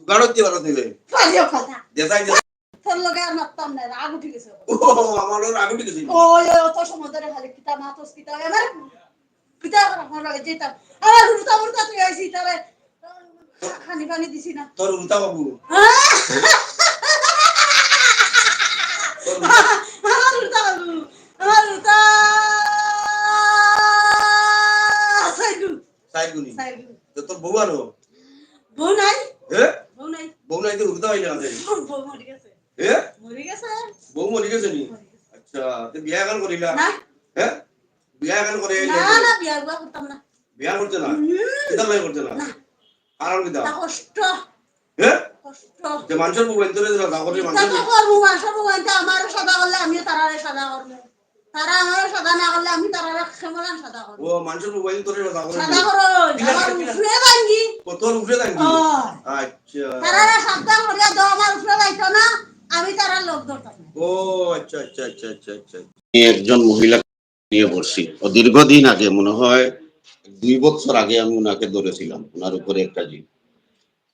গাড়ো কি বারো দিবে পালিও কথা দেখাই দে তোর লগে আর মারতাম না রাগ উঠে গেছে ও আমারও রাগ উঠে গেছে ওই অত সময় ধরে খালি কিতা মাতস কিতা এবার কিতা আমার লগে যেতাম আবার উল্টা উল্টা তুই আইছি তারে খানি পানি দিছি না তোর উল্টা বাবু আমার উল্টা বাবু আমার উল্টা সাইগুনি তো তোর বউ আনো বউ নাই বউ নাই তো উল্টা হইলা আছে বউ মরে গেছে মরে গেছে বউ মরে গেছে নি আচ্ছা তে বিয়া কেন করিলা না বিয়া কেন করে না বিয়া করতাম না বিয়া করতে না কিতা লাই করতে না কারণ কিতা কষ্ট কষ্ট যে মানুষের বউ এন্তরে দিলা দাগরে মানুষ তো করবো মানুষের বউ এনতে আমারও সাদা করলে আমিও তারারে সাদা করবো তারা আমারও সাদা না করলে আমি তারারে কেমন সাদা করবো ও মানুষের বউ এন্তরে দাগরে সাদা করো আমার উফরে ভাঙ্গি তোর উফরে ভাঙ্গি আচ্ছা তারারে সাদা করিয়া দাও আমার উফরে যাইতো না আমি তারা লোক ধরতাম ও আচ্ছা আচ্ছা আচ্ছা আচ্ছা আচ্ছা একজন মহিলা নিয়ে বসছি ও দীর্ঘদিন আগে মনে হয় 2 বছর আগে আমি ওনাকে ধরেছিলাম ওনার উপরে একটা জিন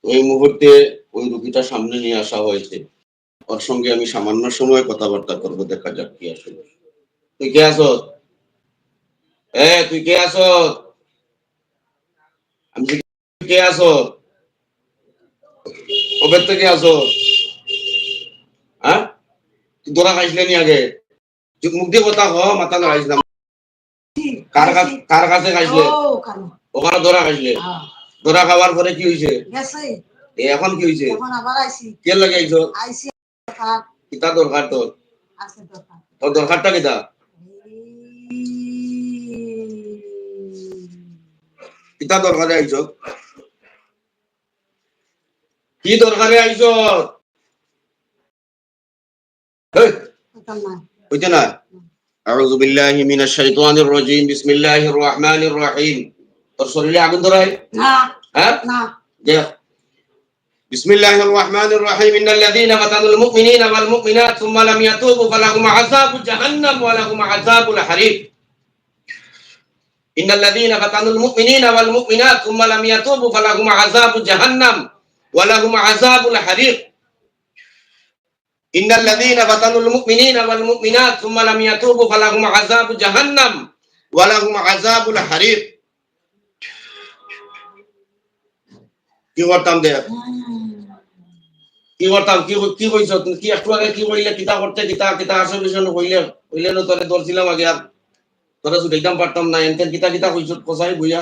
ওই মুহূর্তে ওই রোগীটা সামনে নিয়ে আসা হয়েছে ওর সঙ্গে আমি সামান্য সময় কথাবার্তা করবো দেখা যাক কি আসলে তুই কে আছো তুই কে আছো আমি কে আছো কবে থেকে আছো হ্যাঁ তুই ধরা খাইছিলে নি আগে তুই মুখ দিয়ে কথা কো মাথা নাড়াইস না কার কাছে খাইছিলে ওখানে ধরা খাইছিলে ধরা খাওয়ার পরে কি হয়েছে এখন কি হয়েছে কে লাগে আইছো কিতা দরকার তোর তোর দরকারটা কিতা কিতা দরকারে আইছো কি দরকারে আইছো হইতে না আউযু বিল্লাহি মিনাশ শাইতানির রাজিম বিসমিল্লাহির রহমানির রহিম তোর শরীরে আগুন ধরায় হ্যাঁ না দেখ বিসমিল্লাহির রহমানির রহিম ইন্নাল্লাযীনা ফাতানুল মুমিনিনা ওয়াল মুমিনাত সুম্মা লাম ইয়াতুবু ফালাহুম আযাবু জাহান্নাম ওয়া লাহুম আযাবুল হারিক ইন্নাল্লাযীনা ফাতানুল মুমিনিনা ওয়াল মুমিনাত সুম্মা লাম ইয়াতুবু ফালাহুম আযাবু জাহান্নাম ওয়া লাহুম আযাবুল হারিক ইন্নাল্লাযীনা ফাতানুল মুমিনিনা ওয়াল মুমিনাত সুম্মা লাম ইয়াতুবু ফালাহুম আযাবু জাহান্নাম ওয়া লাহুম আযাবুল হারিক কি করতাম দে কি করতাম কি কইছ তুমি কি একটু আগে কি কইলে কিতা করতে কিতা আসল বিষয় কইলে না তোরে ধরছিলাম আগে আর তোরা শুধাইতাম পারতাম না এনতেন কিতা কইছ কোসাই বুইয়া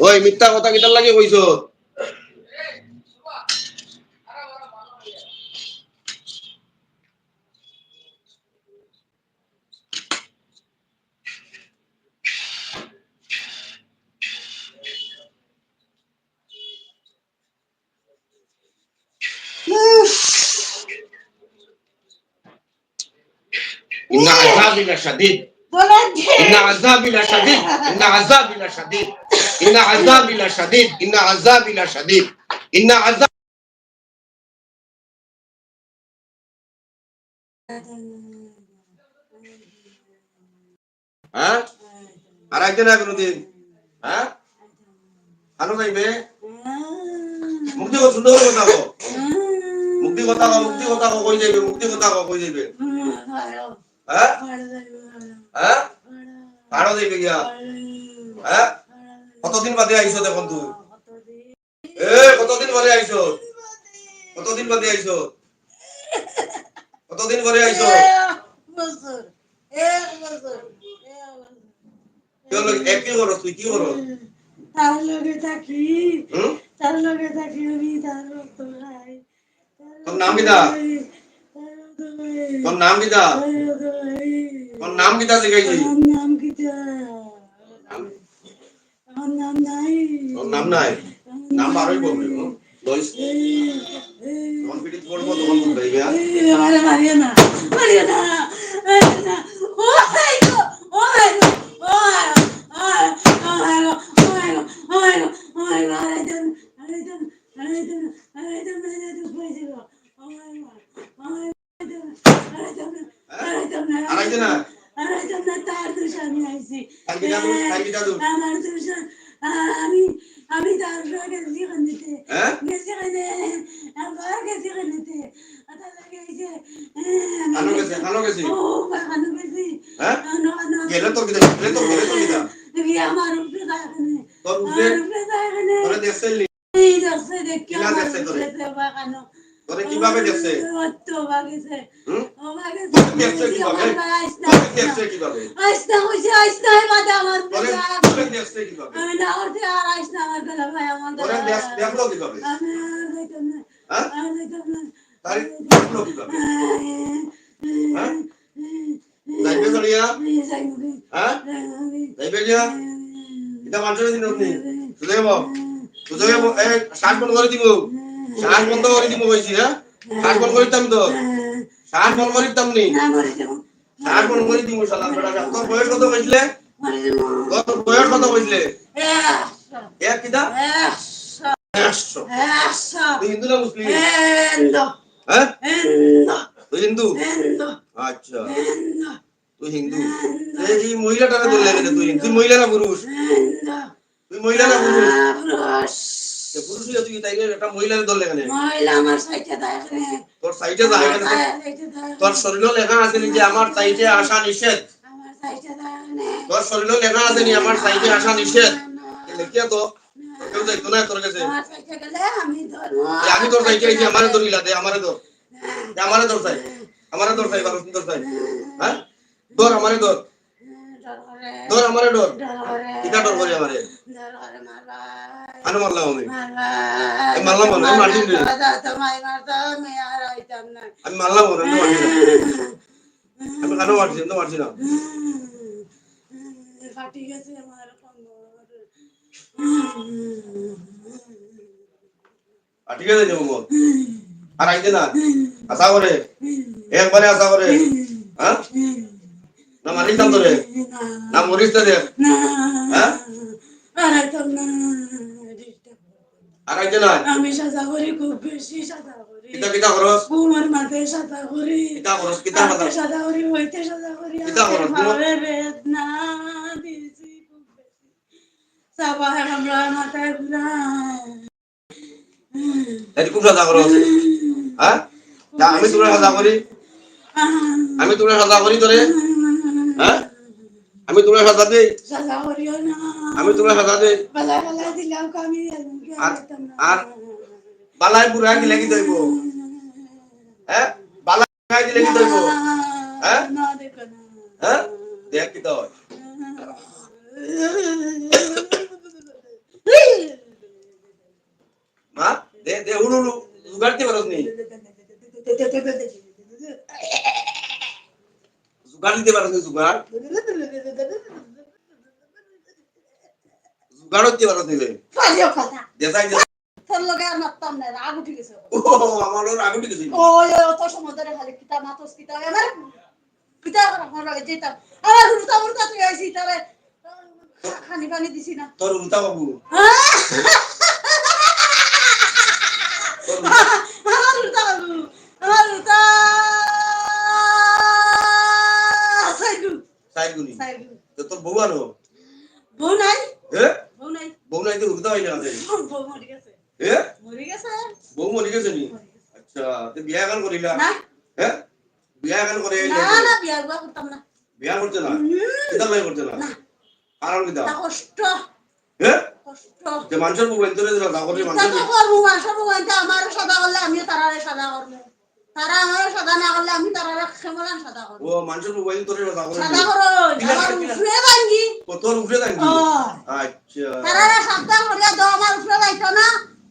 ওই মিথ্যা কথা কিতার লাগে কইছ إن عذابي لشديد إن عذابي لشديد إن عذابي لشديد إن عذابي لشديد إن عذابي لشديد إن عذاب হ্যাঁ আর একজন না কোনদিন হ্যাঁ আনো যাইবে মুক্তি কথা সুন্দর কথা কও মুক্তি কথা কই যাইবে মুক্তি কথা কই যাইবে হ্যাঁ হ্যাঁ পারো যাইবে গিয়া হ্যাঁ কতদিন বাদে আইছো দেখুন তুই কতদিন পরে আইছো কতদিন বাদে আইছো কতদিন পরে আইছো বছর কি করো তুই কি করো তার লগে থাকি আমি তার রক্ত খাই তোর নাম কিটা তোর নাম কিটা তোর নাম কিটা শিখাইছি নাম কিটা আমার নাম নাই তোর নাম নাই নাম বারোই বলবি লইস তখন পিটি পড়বো তখন বলবে আরে মারিয়া না ও মাই গড ও মাই গড আমি তার গেছি গেছি ও কানো গেছি হ্যাঁ আনো আনো গেলে তোর কি গেলে তোর কি দা বি আমার উপরে দাঁড়ানে তোর উপরে আমার উপরে দাঁড়ানে তোরে দেখছলি এই দেখছে দেখি কিলা আমার দেখছে তোরে উপরে বা কানো তোরে কিভাবে দেখছে তো বাগেছে হুম ও বাগেছে তোরে দেখছে কিভাবে তোরে দেখছে কিভাবে আইসনা হইছে আইসনা বাদে আমার তোরে উপরে তোরে দেখছে কিভাবে আমি না করতে আর আইসনা আমার গলা ভাই আমার তোরে দেখলো কিভাবে আমি আর যাইতাম না হ্যাঁ আর যাইতাম না তাই দেখলো কিভাবে হ্যাঁ যাইবে চলিয়া হ্যাঁ যাইবে যা এটা মানুষের দিন আপনি সুযোগ এই শ্বাস বন্ধ করে দিব শ্বাস বন্ধ করে দিব কইছি হ্যাঁ শ্বাস বন্ধ করিতাম তো শ্বাস বন্ধ করিতাম নি শ্বাস বন্ধ করে দিব শালা বেটা তোর বয়স কত কইছিলে তোর বয়স কত কইছিলে এক কিদা 100 তুই হিন্দু না মুসলিম হ্যাঁ তুই হিন্দু আচ্ছা তুই হিন্দু এই মহিলাটারে ধরলে কেন তুই মহিলা না পুরুষ তুই মহিলা না পুরুষ পুরুষ তুই তাই একটা মহিলারে ধরলে কেন মহিলা আমার সাইতে দাঁড়ানে তোর সাইটে যায় কেন তোর শরীরে লেখা আছে যে আমার সাইটে আসা নিষেধ আমার সাইতে দাঁড়ানে তোর শরীরে লেখা আছে নি আমার সাইটে আসা নিষেধ লেখিয়া তো কেউ যাইতো না তোর কাছে আমার সাইতে গেলে আমি ধরব আমি তোর সাইটে আইছি আমারে ধরিলা দে আমারে ধর আমারে ধর চাই বারো সুন্দর চাই হ্যাঁ ধর আমারে ধর ধর আমারে ধর কিটা ডর করি আমারে আনো মারলাম আমি মারলাম আমি মারদিন রে আমি মারলাম ওরে আমি মারছি না আমি কানো মারছি না ফাটি গেছে আমার ঠিক আছে যাবো মত আর আইতে না আশা করে একবারে আশা করে হ্যাঁ না মারিস না তোরে না মরিস তো রে হ্যাঁ আর আইতে না আমি সাজা করি খুব বেশি সাজা করি কিতা করস তোমার মাথায় সাজা করি কিতা করস কিতা কথা সাজা করি হইতে সাজা করি কিতা করস আরে বেদনা দিছি খুব বেশি সাবা আমরা মাথায় ঘুরায় এই খুব সাজা করস হ্যাঁ আমি তোরে সাজা করি তোরে হ্যাঁ আমি তোরে সাজা দেই সাজা করিও না আমি তোরে সাজা দেই বালা বালা দিলাম কামি আর বালাই বুড়া কি লাগি দইব হ্যাঁ বালাই বুড়া কি লাগি দইব হ্যাঁ না দেখো না হ্যাঁ দেখ কি তো মা দে দে উড়ু জুগাড়তে পারস নি জুগাড় দিতে পারস নি জুগাড় দিতে পারস নি পালিও কথা দেখাই দে তোর লগে আর মারতাম না রাগ উঠে গেছে ও আমারও রাগ উঠে গেছে ওই অত সময় ধরে খালি কিতা মাতস কিতা আমার কিতা আমার লগে যেতাম আমার হুরতা হুরতা তুই আইছি তারে খানি পানি দিছি না তোর উল্টা বাবু আমার হুরতা সাইগুনি সাইগু তো তোর বউ আনো বউ নাই হ্যাঁ বউ নাই বউ নাই তো উল্টা হই না বউ মরে গেছে হ্যাঁ মরে গেছে বউ মরে গেছে নি আচ্ছা তে বিয়া কেন করিলা না হ্যাঁ বিয়া কেন করে না না বিয়া করতাম না বিয়া করতে না কিতা লাই করতে না কারণ কিতা তা কষ্ট হ্যাঁ কষ্ট যে মানুষের বউ এন্তরে দিলা জাগরে তা মানুষের তো করবো মাসের বউ আনতে আমারও সাদা করলে আমিও তারারে সাদা করবো তারা আমারও সাদা না করলে আমি তারারে কেমন সাদা করবো ও মানুষের বউ এন্তরে জাগরে সাদা করো আমার উফরে ভাঙ্গি তোর উপরে থাকি ও আচ্ছা তারারে সাদা করিয়া দাও আমার উফরে যাইতো না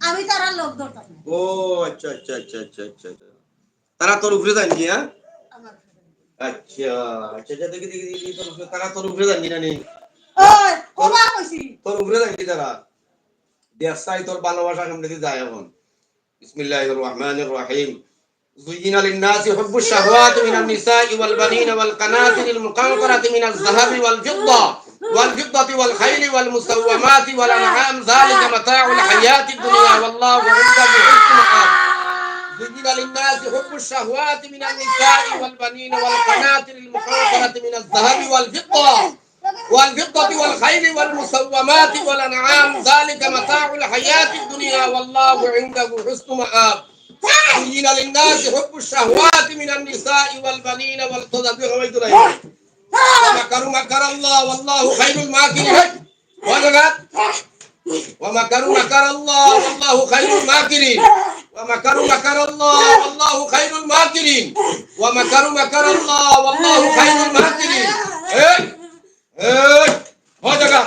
আমি তারা লোক ধরতাম না ও আচ্ছা আচ্ছা আচ্ছা আচ্ছা আচ্ছা তারা তোর উপরে থাকি হ্যাঁ আমার আচ্ছা আচ্ছা দেখি দেখি দেখি তোর উপরে তারা তোর উপরে থাকি না নি ওই ওবা কইছি তোর উপরে থাকি তারা দেশাই তোর ভালোবাসা কেমনে দিতে যায় এখন বিসমিল্লাহির রহমানির রহিম زين للناس حب الشهوات من النساء والبنين والقناطر المقنطرة من الذهب والفضة والخيل والمسومات والأنعام ذلك متاع الحياة الدنيا والله عنده حسن مآب زين للناس حب الشهوات من النساء والبنين والقناطر المقنطرة من الذهب والفضة والخيل والمسومات والأنعام ذلك متاع الحياة الدنيا والله عنده حسن مآب زين للناس حب الشهوات من النساء والبنين والقناطير ومكروا مكر الله والله خير الماكرين وجدت ومكروا مكر الله والله خير الماكرين ومكروا مكر الله والله خير الماكرين ومكروا مكر الله والله خير الماكرين ايه ايه هو جگہ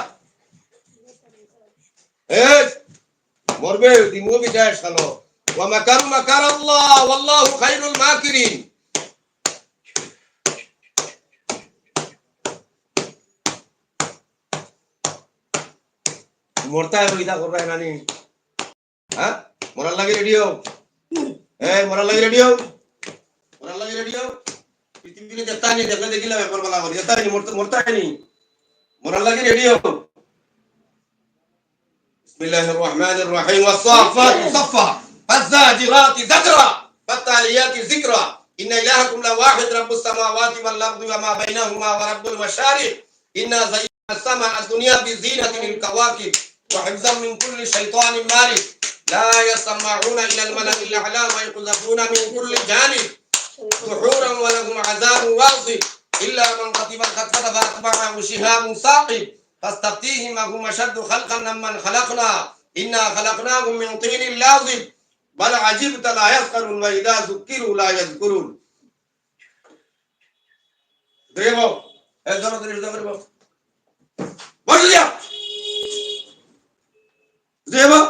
ايه মরবে দিমু বিদেশ খালো ومكروا مكر الله والله خير الماكرين মরতা রইদা করবা নানি হ্যাঁ মরার লাগি রেডিও মরার লাগি রেডিও মরার লাগি রেডিও পৃথিবীতে দেখতা নি দেখলে দেখিলা ব্যাপার বলা করি দেখতা নি মরতা নি মরার লাগি রেডিও বিসমিল্লাহির রহমানির রহিম والصافات صفا فالزاجرات زجرا فالتاليات ذكرا إن إلهكم لواحد رب السماوات والأرض وما بينهما ورب المشارق إنا زينا السماء الدنيا بزينة الكواكب وحفظا من كل شيطان مارد لا يسمعون إلى الملأ الأعلى ويقذفون من كل جانب دحورا ولهم عذاب واصب إلا من كتب الخطبة فأتبعه شهاب ثاقب فاستفتيهم أهم أشد خلقا ممن خلقنا إنا خلقناهم من طين لازب بل عجبت لا يسخرون وإذا ذكروا لا يذكرون دريبو اذكروا دريبو بوليا دريبو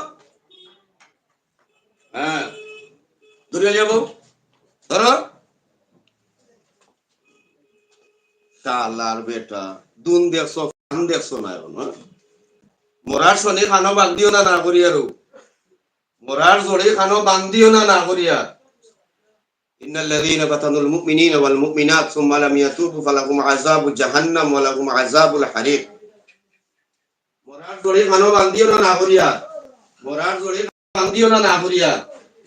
دريبو ধরো শালার বেটা দুন দেখছো ফান দেখছো না এখন মরার শনি খানো বান্ধিও না না করি আর মরার জড়ি খানো বান্ধিও না না করি আর ইন্নাল লাযীনা ফাতানুল মুমিনিনা ওয়াল মুমিনাত সুম্মা লাম ইয়াতুবু ফালাহুম আযাবু জাহান্নাম ওয়া লাহুম আযাবুল হারিক মরার জড়ি খানো বান্ধিও না না করি আর মরার জড়ি বান্ধিও না না করি আর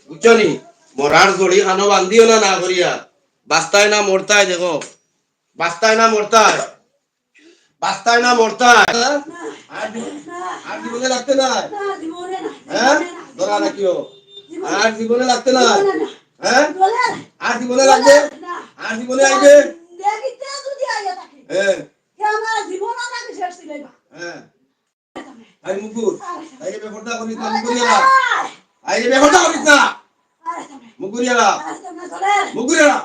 বুঝছনি মরার জড়ি খানো বান্ধিও না না করি আর বাস্তায় না মরতায় দেখো বাস্তায় না মরতায় বাস্তায় না মরতায় আর জীবনে লাগতে না হ্যাঁ ধরা না কিও আর জীবনে লাগতে না হ্যাঁ আর জীবনে লাগবে আর জীবনে আইবে দেখিতে যদি আইয়া থাকে হ্যাঁ কে আমার জীবন নাকি শেষ দিলাইবা হ্যাঁ আই মুকুর আই রে বেফরদা করিস না মুকুরিয়া আই রে বেফরদা করিস না মুকুরিয়া মুকুরিয়া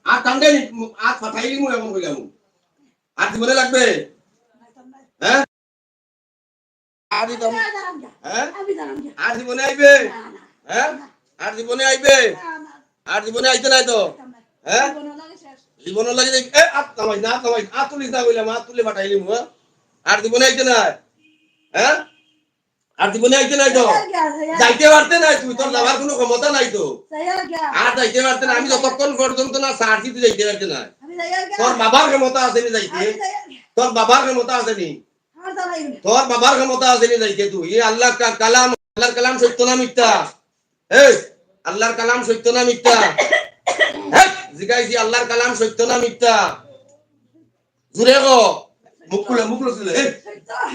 আর টান্ডে আর ফাটাইলি মু এমন কইলাম আর জীবনে লাগবে হ্যাঁ আর দিতাম হ্যাঁ আর জীবনে আইবে হ্যাঁ আর জীবনে আইবে আর জীবনে আইতে নাই তো হ্যাঁ জীবনে লাগে এ আত নামাই না নামাই আত তুলিস না কইলাম আত তুলে ফাটাইলি মু আর জীবনে আইতে নাই হ্যাঁ আর জীবনে আইতে নাই তো যাইতে পারতে নাই তুই তোর যাবার কোনো ক্ষমতা নাই তো আর যাইতে পারতে না আমি যতক্ষণ পর্যন্ত না সার্জি তুই যাইতে পারতে না তোর বাবার ক্ষমতা আছে নি যাইতে তোর বাবার ক্ষমতা আছে নি তোর বাবার ক্ষমতা আছে নি যাইতে তুই এই আল্লাহর কালাম সত্য না মিথ্যা এই আল্লাহর কালাম সত্য না মিথ্যা হ্যাঁ জিগাইছি আল্লাহর কালাম সত্য না মিথ্যা জুরে গো মুখ খুলে এই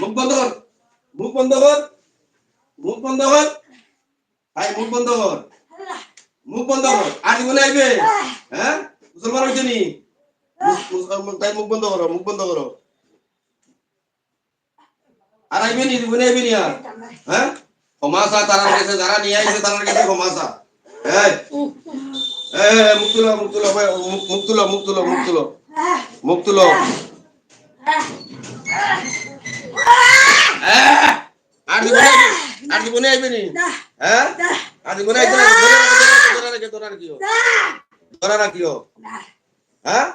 মুখ বন্ধ কর মুখ বন্ধ কর মুখ বন্ধ কর আই মুখ বন্ধ কর মুখ বন্ধ কর আর জীবনে আইবে হ্যাঁ মুসলমান হইছে নি তাই মুখ বন্ধ করো মুখ বন্ধ করো আর আইবে নি জীবনে আইবে নি আর হ্যাঁ ক্ষমাসা তারা কাছে যারা নিয়ে আইছে তার কাছে ক্ষমাসা এই মুখ তুলো মুখ তুলো মুখ তুলো মুখ তুলো মুখ তুলো মুখ তুলো আর জীবনে আইবে নি হ্যাঁ আর জীবনে আইতে না ধরা রাখিও ধরা রাখিও হ্যাঁ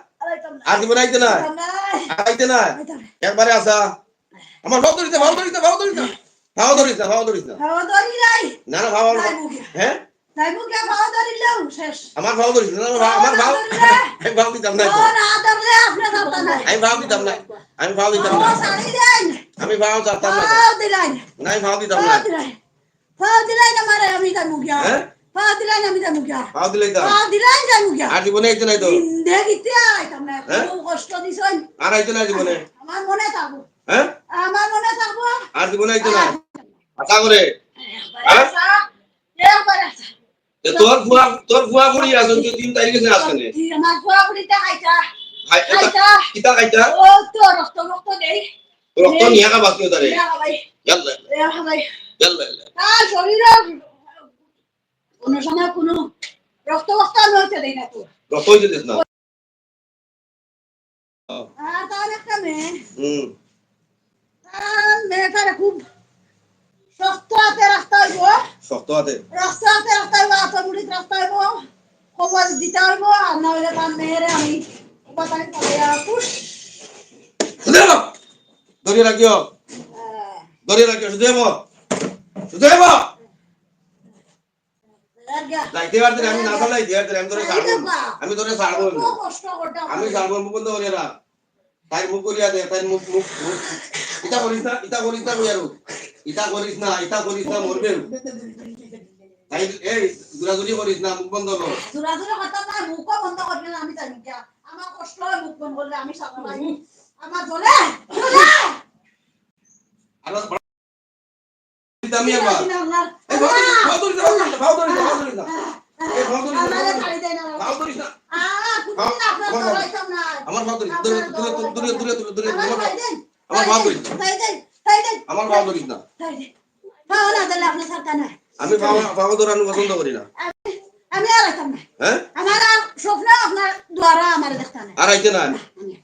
আর জীবনে আইতে না একবারে আসা আমার ভাও ধরিস না না ভাও হ্যাঁ আমার ভাও ধরিস না আমার ভাও আমি ভাও দিতাম না আমি ভাও দিতাম না আমি ভাও দিতাম না আমি ভাও চাইতাম না না আমি ভাও দিতাম না ভাও দিলাই না মারে আমি তার মুখিয়া ভাও দিলাই না আমি তার মুখিয়া ভাও দিলাই না মুখিয়া আর জীবনে আইতে নাই তো দেখিতে আইতাম না খুব কষ্ট দিছন আর আইতে না জীবনে আমার মনে থাকবো হ্যাঁ আমার মনে থাকবো আর জীবনে আইতে না আশা করে হ্যাঁ একবার আসা তোর ফুয়া করি আছো তুই 3 তারিখে যাস কেন আমার ফুয়া বুড়িটা খাইতা কিতা খাইতা ও তো রক্ত দেই রক্ত নিয়া কা বাকি ওদারে ভাই ইয়াল্লা ভাই ইয়াল্লা আর শরীরের কোনো সময় কোনো রক্ত নইতে দেই না তো রক্ত হইতে দিস না তার একটা মেয়ে হুম মেয়েটার খুব শক্ত হাতে রাস্তা হইব শক্ত হাতে রাস্তা হইব আতো বুড়ি রাস্তা হইব খবর দিতে হইব আর না হইলে তার মেয়েরে আমি উপাদান করে পুষ ধরে রাখিও সুদেব যাইতে পারতে আমি না চালাই দিয়ে আমি ধরে ছাড়বো আমি ধরে ছাড়বো আমি ছাড়বো মুখ বন্ধ করে না তাই মুখ করিয়া দে তাই মুখ ইটা করিস না বুঝারু ইটা করিস না মরবে তাই এই দুরাদুরি করিস না মুখ বন্ধ কর দুরাদুরি কথা না মুখ বন্ধ করবি না আমি জানি কি আমার কষ্ট হয় মুখ বন্ধ করলে আমি সামলাই আমার জ্বলে আর দামি আবার এই ভাও ধরিস না এই ভাও ধরিস না আমার ভাও ধরিস দূরে আমার ভাও ধরিস আমার ভাও ধরিস না আমি ভাও ধরানো পছন্দ করি না আমি আর আইতাম না হ্যাঁ আমার আর স্বপ্ন আপনার দ্বারা আমার দেখতা না আর আইতে না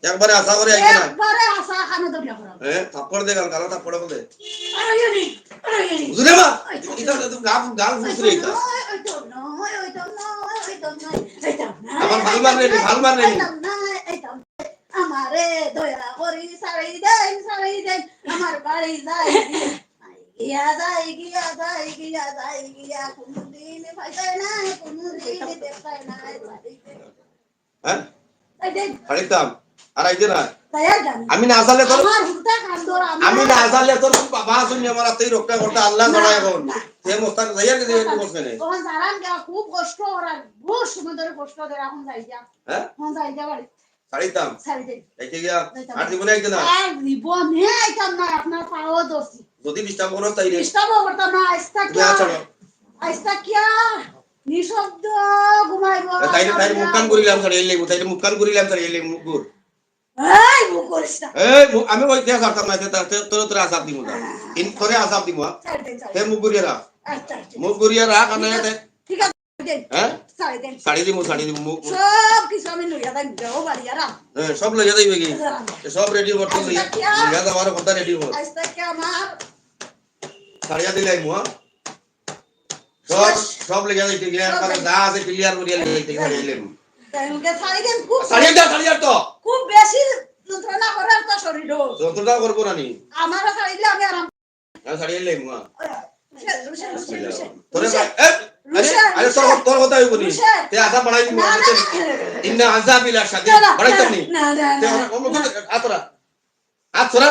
একবারে আশা করে আইতে না একবারে আশা খানো দরিয়া করা থাপ্পড় দে কালা থাপ্পড় বলে আরে বুঝলে মা এটা তো গাল ফুসরে এটা আমার ভাল মান রে আমারে দয়া করি সারাই দেন আমার বাড়ি গিয়া কোনদিন ফাইতে না কোনদিন দেখতে না হ্যাঁ আইতাম আর আইতে না তাই জানি আমি না আসালে তোর আমার হুটা কান্দর আমি না আসালে তোর বাবা শুনি আমার আতেই রক্ষা করতে আল্লাহ ধরা এখন সে মোস্তান যাইয়া কে দিয়ে বসবে না তখন জানান গা খুব কষ্ট ওরা বহুত সময় ধরে কষ্ট ধরে এখন যাই যা হ্যাঁ এখন যাই যা বাড়ি ছাড়িতাম ছাড়ি দে দেখে গিয়া আর জীবনে আইতে না আর জীবনে আইতাম না আপনার পাও দোষী যদি ডিস্টার্ব করো তাই রে ডিস্টার্ব করতাম না আইস্তা কিয়া নিঃশব্দ ঘুমাইব তাই মুখকান করিলাম ছাড়ি এলে মুখ এই মুখ করিস না এই আমি ওই দেয়া ছাড়তাম না তোর আসাব দিমু না তোরে আসাব দিমু হে মুখ করিয়া রাখ মুখ করিয়া রাখ না ঠিক আছে হ্যাঁ শাড়ি দিমু সব কিছু আমি লইয়া যাই যাও বাড়ি আর হ্যাঁ সব লইয়া যাইবে কি সব রেডি করতে লইয়া যাওয়ার কথা রেডি কর আজকে কি আমার শাড়িয়া দিলাই মু সব লইয়া যাইতে গিয়া আর দা আছে ক্লিয়ার করিয়া লইতে গেলাম তাইকে শাড়ি দেন খুব শাড়িয়া তো খুব বেশি যন্ত্রণা করার তো শরীর যন্ত্রণা করবো না নি আমার শাড়ি দিলে আমি আরাম শাড়িয়া লইম মু তোরে আরে তোর কথা হইব নি তে আশা বাড়াই দিমু ইন্না আযাবিলা শাদীদ বাড়াইতাম নি তে আতরা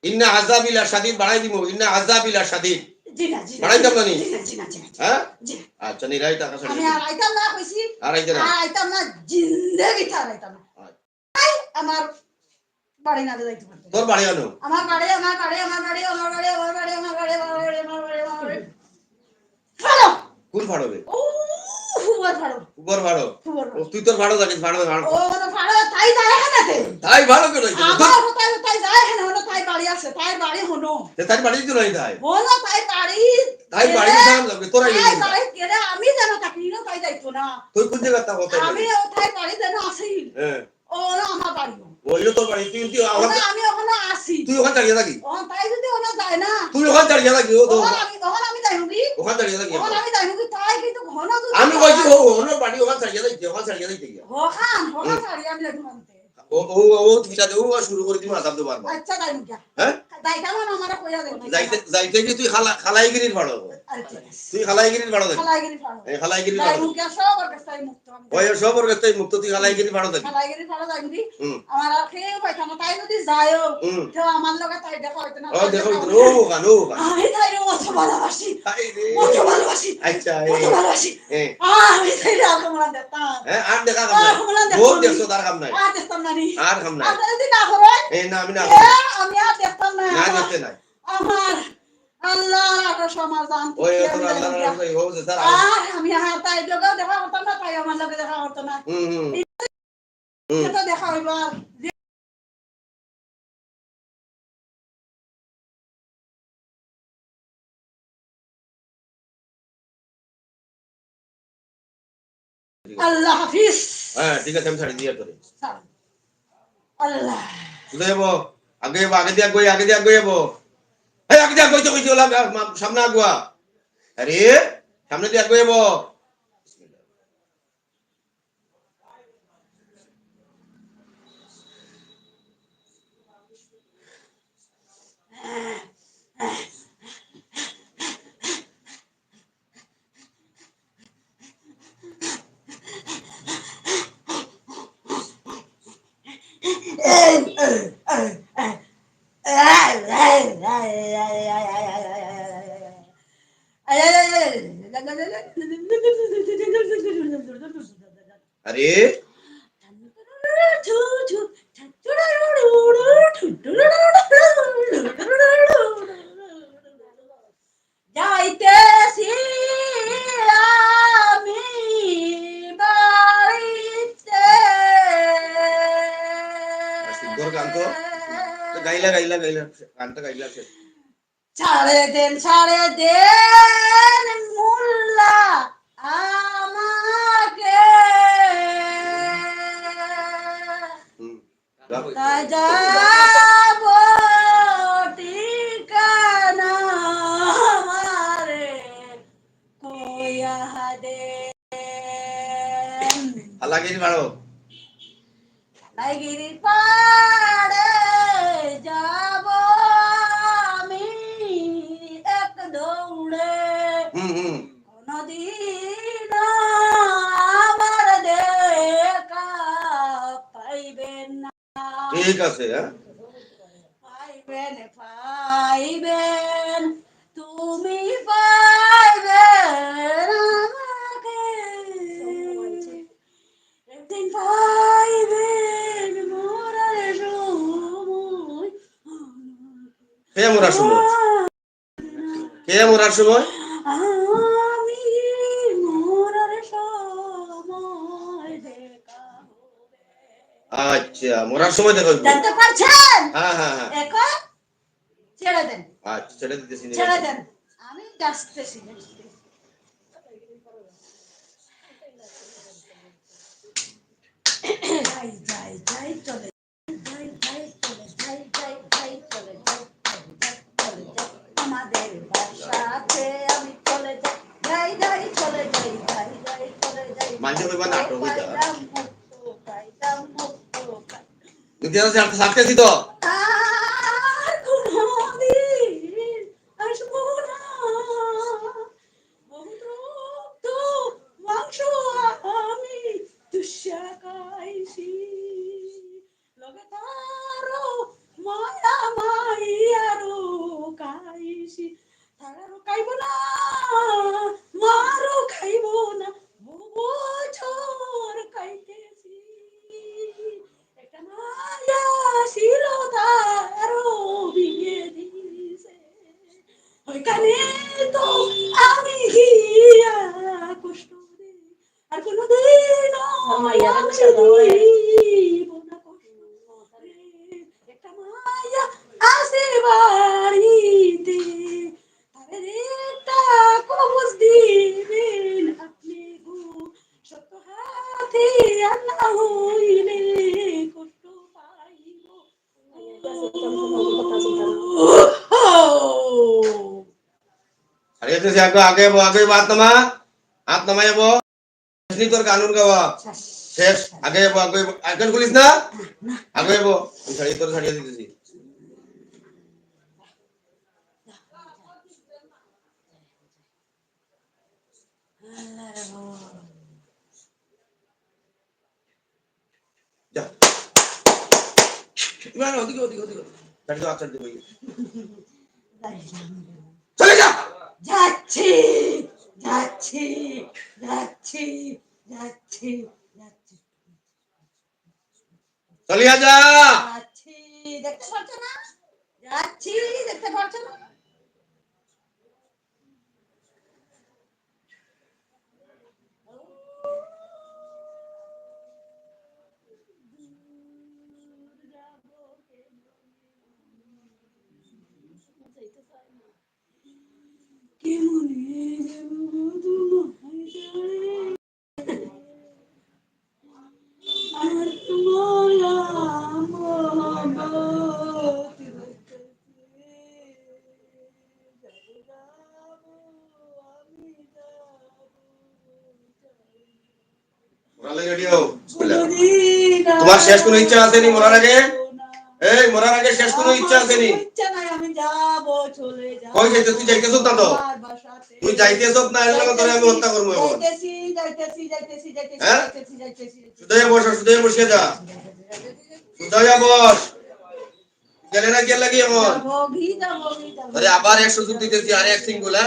ইন্না আযাবিলা শাদীদ বাড়াই দিমু ইন্না আযাবিলা শাদীদ জি না বাড়াইতাম না নি জি না হ্যাঁ জি আচ্ছা নি রাইতা কাছে আমি আর আইতাম না কইছি আর আইতাম না জিন্দেগি তা আইতাম না আমার বাড়ি না যাইতে পারতো তোর বাড়ি আনো আমার বাড়ি হ্যালো কোন ফাড়বে ও হুয়ার ফাড়ো উপর ফাড়ো তুই তোর ফাড়ো জানিস ফাড়ো ও না ফাড়ো তাই যায় হানাতে তাই ভালো করে আমার তাই যায় হানা হলো তাই বাড়ি আছে তাই বাড়ি হলো তাই বাড়ি দিতে নাই বলো তাই বাড়ি যাবে তোরা তাই বাড়ি কেডা আমি জানো তাকি না তাই যাইতো না তুই কোন জায়গা তা কথা আমি ও তাই বাড়ি জানো আছি হ্যাঁ ও না আমার বাড়ি ওইলো তোর বাড়ি তুই আমি ওখানে আসি তুই ওখানে দাঁড়িয়ে থাকি ও তাই যদি ওনা যায় না তুই ওখানে দাঁড়িয়ে থাকি ও তো আমি যাইবি ওখানে দাঁড়িয়ে থাকি আমি যাইবি তাই কিন্তু ঘন আমি কইছি ও ওনার বাড়ি ওখানে দাঁড়িয়ে থাকি ওখান ছাড়ি আমি লাগি মানতে ও তুইটা দেও শুরু করে দিমু আসাব দেবার আচ্ছা যাইবি যা হ্যাঁ যাইতা না আমারে কইয়া দেব যাইতে কি তুই খালাইগিরির ভাড়া তুই খালাইগিরির ভাড়া দে খালাইগিরি ফাড়ো এই খালাইগিরির ভাড়া যাইবি কে সব অর্কেস্ট্রাই মুক্ত ওই সব অর্কেস্ট্রাই মুক্ত তুই খালাইগিরির ভাড়া দে খালাইগিরি ফাড়ো যাইবি আমার আর কেউ পাইতা না তাই যদি যায়ও তো আমার লগে তাই দেখা হইতো না ও দেখো ও গান আমি তাই অত ভালোবাসি আচ্ছা অত ভালোবাসি আমি তাই আর দেখতা হ্যাঁ আর দেখা বহুত দেখছো তার কাম নাই আর দেখতাম না নি আর কাম নাই আর যদি না করে না আমি না আমি আর দেখতাম না না দেখতে নাই আল্লাহ একটা সমাধান ওই তোর আল্লাহ রাখবে হচ্ছে স্যার আমি তাই লোক দেখা করতাম না তাই আমার লোকে দেখা করতাম না এটা দেখা হইব আর আল্লাহ হাফিজ হ্যাঁ ঠিক আছে আমি ছাড়ি দিয়ে তোরে আল্লাহ তুই যাবো আগে দিয়া গই যাবো এই আগে দিয়া গই তো কইছি ওলা সামনে আগুয়া আরে সামনে দিয়া গই যাবো আরে যাইতেছি আমি বাড়িতে সুন্দর গান তো গাইলা গানটা গাইলা ছাড়ে দেন মোল্লা আমাকে যাব ঠিকানা আমারে কইয়া দেন আলাগির মারো লাইগিরি পাড়ে যাব আমি এক দৌড়ে কোনদিন আমার দেখা পাইবেন না ঠিক আছে হ্যাঁ পাইবেন তুমি পাইবেন আমাকে একদিন পাইবেন মরার সময় কে মরার সময় আমি মরার সময় দেখা হবে আচ্ছা মরার সময় দেখো জানতে পারছেন হ্যাঁ হ্যাঁ হ্যাঁ এখন ছেড়ে দেন আচ্ছা ছেড়ে দিতেছি ছেড়ে দেন আমি যাচ্তেছি যাই চলে আমাদের বাসাতে আমি চলে যাই চলে যাই মাঝে কইবা নাটক হইতা মুক্ত তুই আর সাথে তো আর কোনদিন আসবো না বহুত রক্ত মাংস আমি দুঃসা খাইছি লগে তারও মায়া মাইয়ারও খাইছি তারারও খাইব না মারও খাইব না বছর খাইতেছি একটা মায়া ছিল তারও বিয়ে দিছে ওইখানে তো আমি গিয়া কষ্ট রে আর কোনদিন একটা মায়া আসে বাড়িতে তারে একটা কবজ দিবেন আপনি গো সত্য হাতে আল্লাহ হইলে কষ্ট পাইব अरे तो आगे आगे बात नमा हाथ नमाय बो नहीं তোর কানুন গাওয়া শেষ আগে আগে আগে বলিস না আগে বো ছাড়ি তোর ছাড়িয়ে দিতেছি যা ইমান ওদিকে ছাড়ি তো আছাড় দিবি চলে যা যাচ্ছি চলিয়া যা যাচ্ছি দেখতে পাচ্ছ না মরার লাগে রেডি হও বিসমিল্লাহ। তোমার শেষ কোনো ইচ্ছা আছে নি মরার আগে? এই মরার আগে শেষ কোনো ইচ্ছা আছে নি? ইচ্ছা নাই, আমি যাব, চলে যাব। কই যাইতে তুই যাইতেছ না তো? আমার বাসাতে। তুই যাইতেছ না এর লাগে তোরে আমি হত্যা করব এখন। যাইতেছি, যাইতেছি, যাইতেছি, যাইতেছি, হ্যাঁ? যাইতেছি, যাইতেছি। সুদাইয়া বস, সুদাইয়া বসে যা। সুদাইয়া বস। গেলে না গেল লাগি এখন। যাবো, ঘি যাবো, ঘি যাবো। আরে আবার 100 সুযোগ দিতেছি আর এক সিঙ্গুলা।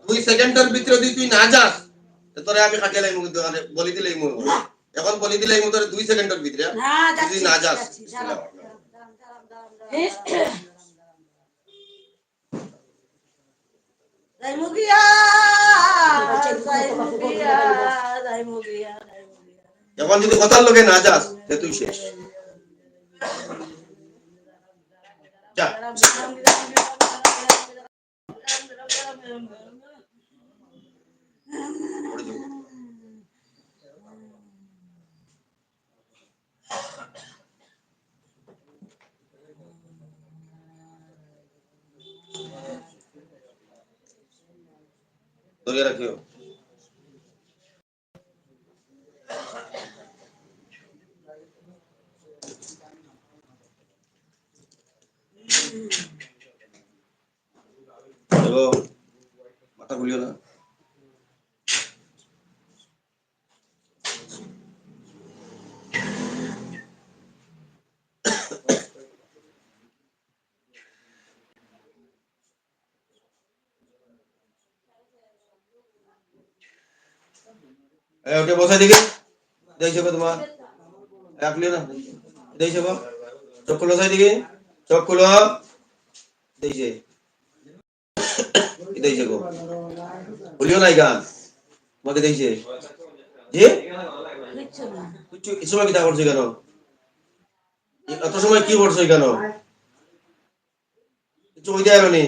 2 সেকেন্ডের ভিতরে যদি তুই না যাস তোরে আমি কাটিয়ে লাইমু কিন্তু বলি দিলেই মু। এখন বলি দিলেই মু তোরে 2 সেকেন্ডের ভিতরে না, যাচ্ছি, যদি না যাস। যাচ্ছি, বিসমিল্লাহ। যাইমু গিয়া, যাইমু গিয়া, যাইমু গিয়া, যাইমু গিয়া। এখন যদি কথার লগে না যাস তে তুই শেষ। যা। পড়ে যাবো। ধরে রাখিও। দেখো মাথা খুলিও না। ওকে বসাই দিকে দেখছো তোমার রাখলিও না দেখছো চোখ খুলো সাই দিকে চোখ খুলো দেখছে দেখছে গো বলিও নাই গান তোমাকে দেখছে জি কিছু কিছু সময় কিতা করছো কেন এত সময় কি করছো কেন কিছু কইতে পারো নি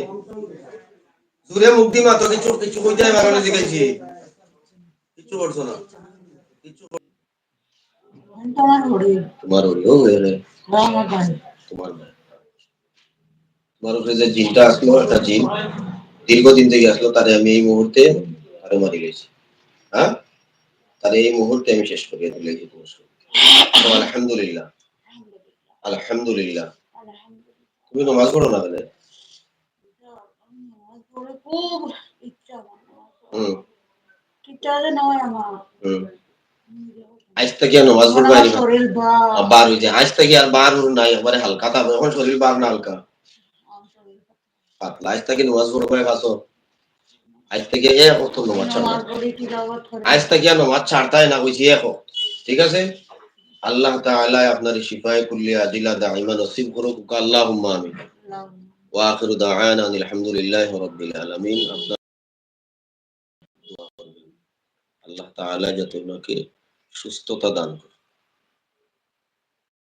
জুড়ে মুক্তি মাত্র কিছু কিছু কইতে পারো না জিজ্ঞাসি কিছু করছো না কিছু তোমার হলো তোমার তোমার উপরে যে জিনটা আসলো একটা জিন দীর্ঘদিন থেকে আসলো তারে আমি এই মুহূর্তে আরো মারি গেছি হ্যাঁ তারে এই মুহূর্তে আমি শেষ করিয়ে দিলেছি আলহামদুলিল্লাহ আলহামদুলিল্লাহ তুমি নামাজ পড়ো না কেন খুব ইচ্ছা হুম ইচ্ছা যে নয় আমার আজ থেকে নামাজ পড়বা বার হয়ে যায় আজ থেকে আর বার নাই আমার হালকা থাকবে এখন শরীর বার না হালকা পাতলা আজ থেকে নামাজ পড়বা খাসো আজ থেকে এক অর্থ নামাজ ছাড়বা আজ থেকে আর নামাজ ছাড়তাই না কইছি এক ঠিক আছে আল্লাহ তাআলা আপনার শিফায়ে কুল্লি আজিলা দাইমা নসিব করুক আল্লাহুম্মা আমিন ওয়া আখিরু দাওয়ানা আলহামদুলিল্লাহি রাব্বিল আলামিন আল্লাহ তাআলা যাতে ওনাকে সুস্থতা দান করে